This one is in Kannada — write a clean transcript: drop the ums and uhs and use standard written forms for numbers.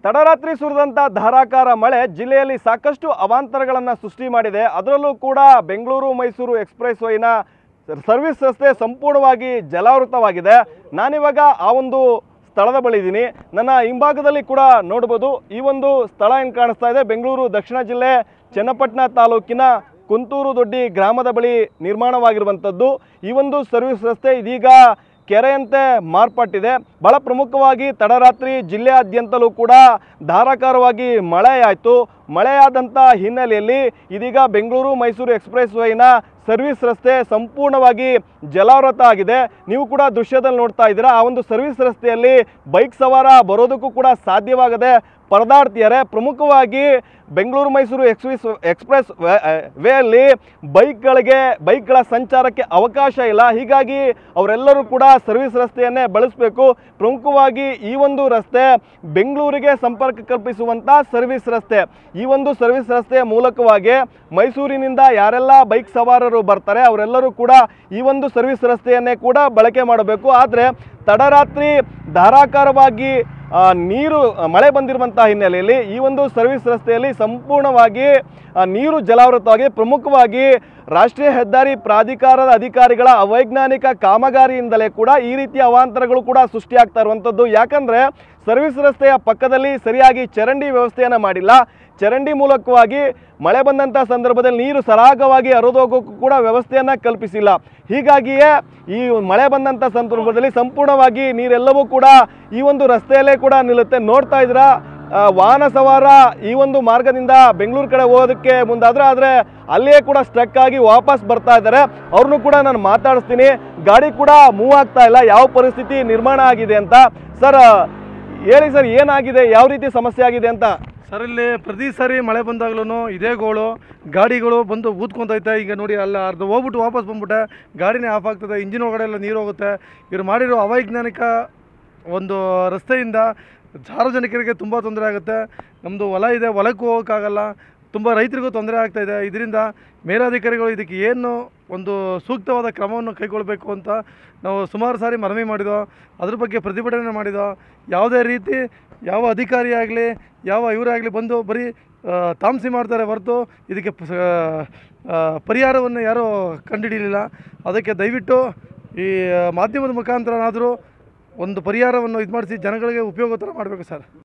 ತಡರಾತ್ರಿ ಸುರಿದಂಥ ಧಾರಾಕಾರ ಮಳೆ ಜಿಲ್ಲೆಯಲ್ಲಿ ಸಾಕಷ್ಟು ಅವಾಂತರಗಳನ್ನು ಸೃಷ್ಟಿ ಮಾಡಿದೆ. ಅದರಲ್ಲೂ ಕೂಡ ಬೆಂಗಳೂರು ಮೈಸೂರು ಎಕ್ಸ್‌ಪ್ರೆಸ್ ವೇನ ಸರ್ವಿಸ್ ರಸ್ತೆ ಸಂಪೂರ್ಣವಾಗಿ ಜಲಾವೃತವಾಗಿದೆ. ನಾನಿವಾಗ ಆ ಒಂದು ಸ್ಥಳದ ಬಳಿ ಇದ್ದೀನಿ. ನನ್ನ ಹಿಂಭಾಗದಲ್ಲಿ ಕೂಡ ನೋಡ್ಬೋದು, ಈ ಒಂದು ಸ್ಥಳ ಏನು ಕಾಣಿಸ್ತಾ ಇದೆ, ಬೆಂಗಳೂರು ದಕ್ಷಿಣ ಜಿಲ್ಲೆ ಚನ್ನಪಟ್ಟಣ ತಾಲೂಕಿನ ಕುಂತೂರು ದೊಡ್ಡಿ ಗ್ರಾಮದ ಬಳಿ ನಿರ್ಮಾಣವಾಗಿರುವಂಥದ್ದು. ಈ ಒಂದು ಸರ್ವಿಸ್ ರಸ್ತೆ ಇದೀಗ ಕೆರೆಯಂತೆ ಮಾರ್ಪಟ್ಟಿದೆ. ಬಹಳ ಪ್ರಮುಖವಾಗಿ ತಡರಾತ್ರಿ ಜಿಲ್ಲೆಯಾದ್ಯಂತಲೂ ಕೂಡ ಧಾರಾಕಾರವಾಗಿ ಮಳೆಯಾಯಿತು. ಮಳೆಯಾದಂಥ ಹಿನ್ನೆಲೆಯಲ್ಲಿ ಇದೀಗ ಬೆಂಗಳೂರು ಮೈಸೂರು ಎಕ್ಸ್‌ಪ್ರೆಸ್ ವೇನ ಸರ್ವಿಸ್ ರಸ್ತೆ ಸಂಪೂರ್ಣವಾಗಿ ಜಲಾವೃತ ಆಗಿದೆ. ನೀವು ಕೂಡ ದೃಶ್ಯದಲ್ಲಿ ನೋಡ್ತಾ ಇದ್ದೀರಾ, ಆ ಒಂದು ಸರ್ವಿಸ್ ರಸ್ತೆಯಲ್ಲಿ ಬೈಕ್ ಸವಾರ ಬರೋದಕ್ಕೂ ಕೂಡ ಸಾಧ್ಯವಾಗದೆ ಪರದಾಡ್ತಿದ್ದಾರೆ. ಪ್ರಮುಖವಾಗಿ ಬೆಂಗಳೂರು ಮೈಸೂರು ಎಕ್ಸ್‌ಪ್ರೆಸ್ ವೇಯಲ್ಲಿ ಬೈಕ್ಗಳ ಸಂಚಾರಕ್ಕೆ ಅವಕಾಶ ಇಲ್ಲ. ಹೀಗಾಗಿ ಅವರೆಲ್ಲರೂ ಕೂಡ ಸರ್ವಿಸ್ ರಸ್ತೆಯನ್ನೇ ಬಳಸಬೇಕು. ಪ್ರಮುಖವಾಗಿ ಈ ಒಂದು ರಸ್ತೆ ಬೆಂಗಳೂರಿಗೆ ಸಂಪರ್ಕ ಕಲ್ಪಿಸುವಂಥ ಸರ್ವಿಸ್ ರಸ್ತೆ. ಈ ಒಂದು ಸರ್ವಿಸ್ ರಸ್ತೆಯ ಮೂಲಕವಾಗಿ ಮೈಸೂರಿನಿಂದ ಯಾರೆಲ್ಲ ಬೈಕ್ ಸವಾರರು ಬರ್ತಾರೆ ಅವರೆಲ್ಲರೂ ಕೂಡ ಈ ಒಂದು ಸರ್ವಿಸ್ ರಸ್ತೆಯನ್ನೇ ಕೂಡ ಬಳಕೆ ಮಾಡಬೇಕು. ಆದರೆ ತಡರಾತ್ರಿ ಧಾರಾಕಾರವಾಗಿ ಮಳೆ ಬಂದಿರುವಂಥ ಹಿನ್ನೆಲೆಯಲ್ಲಿ ಈ ಒಂದು ಸರ್ವಿಸ್ ರಸ್ತೆಯಲ್ಲಿ ಸಂಪೂರ್ಣವಾಗಿ ನೀರು ಜಲಾವೃತವಾಗಿ, ಪ್ರಮುಖವಾಗಿ ರಾಷ್ಟ್ರೀಯ ಹೆದ್ದಾರಿ ಪ್ರಾಧಿಕಾರದ ಅಧಿಕಾರಿಗಳ ಅವೈಜ್ಞಾನಿಕ ಕಾಮಗಾರಿಯಿಂದಲೇ ಕೂಡ ಈ ರೀತಿಯ ಅವಾಂತರಗಳು ಕೂಡ ಸೃಷ್ಟಿಯಾಗ್ತಾ ಇರುವಂಥದ್ದು. ಯಾಕಂದರೆ ಸರ್ವಿಸ್ ರಸ್ತೆಯ ಪಕ್ಕದಲ್ಲಿ ಸರಿಯಾಗಿ ಚರಂಡಿ ವ್ಯವಸ್ಥೆಯನ್ನು ಮಾಡಿಲ್ಲ. ಚರಂಡಿ ಮೂಲಕವಾಗಿ ಮಳೆ ಬಂದಂಥ ಸಂದರ್ಭದಲ್ಲಿ ನೀರು ಸರಾಗವಾಗಿ ಹರಿದೋಗೋಕ್ಕೂ ಕೂಡ ವ್ಯವಸ್ಥೆಯನ್ನು ಕಲ್ಪಿಸಿಲ್ಲ. ಹೀಗಾಗಿಯೇ ಈ ಮಳೆ ಬಂದಂಥ ಸಂದರ್ಭದಲ್ಲಿ ಸಂಪೂರ್ಣವಾಗಿ ನೀರೆಲ್ಲವೂ ಕೂಡ ಈ ಒಂದು ರಸ್ತೆಯಲ್ಲೇ ಕೂಡ ನಿಲ್ಲುತ್ತೆ. ನೋಡ್ತಾ ಇದ್ದೀರಾ, ವಾಹನ ಸವಾರ ಈ ಒಂದು ಮಾರ್ಗದಿಂದ ಬೆಂಗಳೂರು ಕಡೆ ಹೋಗೋದಕ್ಕೆ ಮುಂದಾದರೆ ಅಲ್ಲಿಯೇ ಕೂಡ ಸ್ಟ್ರಕ್ ಆಗಿ ವಾಪಸ್ ಬರ್ತಾ ಇದ್ದಾರೆ. ಅವ್ರನ್ನೂ ಕೂಡ ನಾನು ಮಾತಾಡಿಸ್ತೀನಿ. ಗಾಡಿ ಕೂಡ ಮೂವ್ ಆಗ್ತಾ ಇಲ್ಲ, ಯಾವ ಪರಿಸ್ಥಿತಿ ನಿರ್ಮಾಣ ಆಗಿದೆ ಅಂತ. ಸರ್ ಹೇಳಿ ಸರ್, ಏನಾಗಿದೆ, ಯಾವ ರೀತಿ ಸಮಸ್ಯೆ ಆಗಿದೆ ಅಂತ? ಸರ್, ಇಲ್ಲಿ ಪ್ರತಿ ಸಾರಿ ಮಳೆ ಬಂದಾಗ್ಲೂ ಇದೇ ಗೋಳು, ಗಾಡಿಗಳು ಬಂದು ಊದ್ಕೊತೈತೆ. ಈಗ ನೋಡಿ, ಅಲ್ಲ ಅರ್ಧ ಹೋಗ್ಬಿಟ್ಟು ವಾಪಸ್ ಬಂದ್ಬಿಟ್ಟೆ, ಗಾಡಿನೇ ಆಫ್ ಆಗ್ತದೆ, ಇಂಜಿನ್ ಒಳಗಡೆ ಎಲ್ಲ ನೀರು ಹೋಗುತ್ತೆ. ಇವ್ರು ಮಾಡಿರೋ ಅವೈಜ್ಞಾನಿಕ ಒಂದು ರಸ್ತೆಯಿಂದ ಸಾರ್ವಜನಿಕರಿಗೆ ತುಂಬ ತೊಂದರೆ ಆಗುತ್ತೆ. ನಮ್ಮದು ಹೊಲ ಇದೆ, ಹೊಲಕ್ಕೂ ಹೋಗೋಕ್ಕಾಗಲ್ಲ, ತುಂಬ ರೈತರಿಗೂ ತೊಂದರೆ ಆಗ್ತಾಯಿದೆ. ಇದರಿಂದ ಮೇಲಾಧಿಕಾರಿಗಳು ಇದಕ್ಕೆ ಏನು ಒಂದು ಸೂಕ್ತವಾದ ಕ್ರಮವನ್ನು ಕೈಗೊಳ್ಳಬೇಕು ಅಂತ ನಾವು ಸುಮಾರು ಸಾರಿ ಮನವಿ ಮಾಡಿದೋ, ಅದ್ರ ಬಗ್ಗೆ ಪ್ರತಿಭಟನೆ ಮಾಡಿದೋ. ಯಾವುದೇ ರೀತಿ ಯಾವ ಅಧಿಕಾರಿ ಆಗಲಿ ಯಾವ ಇವರೇ ಆಗಲಿ ಬಂದು ಬರೀ ತಾಮಸಿ ಮಾಡ್ತಾರೆ ಹೊರತು ಇದಕ್ಕೆ ಪರಿಹಾರವನ್ನು ಯಾರೂ ಕಂಡುಹಿಡಿಯಲಿಲ್ಲ. ಅದಕ್ಕೆ ದಯವಿಟ್ಟು ಈ ಮಾಧ್ಯಮದ ಮುಖಾಂತರನಾದರೂ ಒಂದು ಪರಿಹಾರವನ್ನು ಇದು ಮಾಡಿಸಿ ಜನಗಳಿಗೆ ಉಪಯೋಗ ಥರ ಮಾಡಬೇಕು ಸರ್.